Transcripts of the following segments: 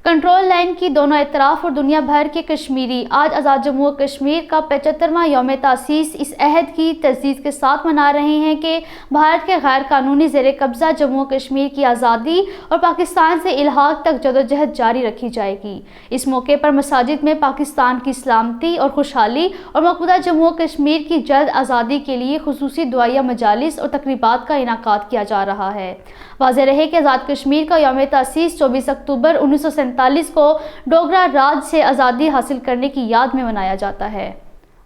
Control line کی دونوں اطراف اور دنیا بھر کے کشمیری آج آزاد جموں و کشمیر کا 75واں یوم تاسیس اس عہد کی تجدید کے ساتھ منا رہے ہیں کہ بھارت کے غیر قانونی زیر قبضہ جموں و کشمیر کی آزادی اور پاکستان سے الحاق تک جدوجہد جاری رکھی جائے گی۔ اس موقع پر مساجد میں پاکستان کی سلامتی اور خوشحالی اور مقبوضہ جموں و کشمیر کی جلد آزادی کے لیے خصوصی دعائیہ مجالس اور تقریبات کا انعقاد کیا جا رہا ہے۔ واضح رہے کہ آزاد کشمیر کا یوم تاسیس 24 اکتوبر 1947 کو ڈوگرا راج سے آزادی حاصل کرنے کی یاد میں منایا جاتا ہے۔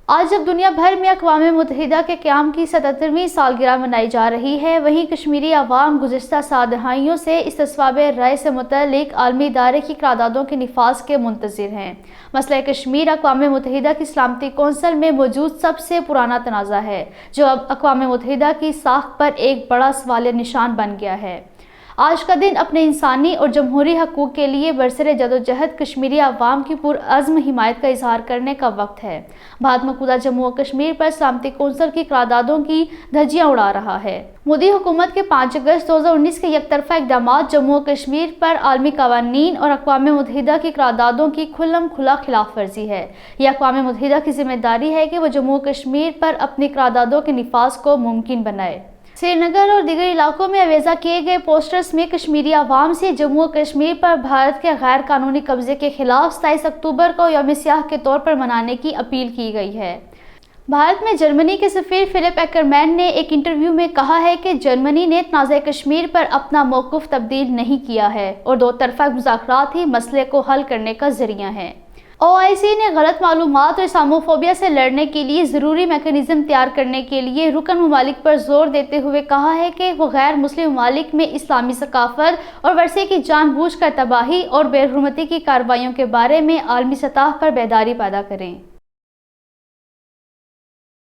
آج جب دنیا بھر میں اقوام متحدہ کے قیام کی 77ویں سالگرہ منائی جا رہی ہے، وہیں کشمیری عوام گزشتہ 7 دہائیوں سے اس تصویب رائے سے متعلق عالمی ادارے کی قراردادوں کے نفاذ کے منتظر ہیں۔ مسئلہ کشمیر اقوام متحدہ کی سلامتی کونسل میں موجود سب سے پرانا تنازع ہے، جو اب اقوام متحدہ کی ساخت پر ایک بڑا سوالیہ نشان بن گیا ہے۔ آج کا دن اپنے انسانی اور جمہوری حقوق کے لیے برسر جدوجہد کشمیری عوام کی پرعزم حمایت کا اظہار کرنے کا وقت ہے۔ بھارت مقبوضہ جموں و کشمیر پر سلامتی کونسل کی قراردادوں کی دھجیاں اڑا رہا ہے۔ مودی حکومت کے 5 اگست 2019 کے یک طرفہ اقدامات جموں و کشمیر پر عالمی قوانین اور اقوام متحدہ کی قراردادوں کی کھلم کھلا خلاف ورزی ہے۔ یہ اقوام متحدہ کی ذمہ داری ہے کہ وہ جموں و کشمیر پر اپنی قراردادوں کے نفاذ کو ممکن بنائے۔ سری نگر اور دیگر علاقوں میں اویزہ کیے گئے پوسٹرز میں کشمیری عوام سے جموں و کشمیر پر بھارت کے غیر قانونی قبضے کے خلاف 27 اکتوبر کو یوم سیاہ کے طور پر منانے کی اپیل کی گئی ہے۔ بھارت میں جرمنی کے سفیر فلپ ایکرمین نے ایک انٹرویو میں کہا ہے کہ جرمنی نے تنازع کشمیر پر اپنا موقف تبدیل نہیں کیا ہے اور 2 طرفہ مذاکرات ہی مسئلے کو حل کرنے کا ذریعہ ہیں۔ OIC نے غلط معلومات اور اسلاموفوبیا سے لڑنے کے لیے ضروری میکانزم تیار کرنے کے لیے رکن ممالک پر زور دیتے ہوئے کہا ہے کہ وہ غیر مسلم ممالک میں اسلامی ثقافت اور ورثے کی جان بوجھ کر تباہی اور بے حرمتی کی کارروائیوں کے بارے میں عالمی سطح پر بیداری پیدا کریں۔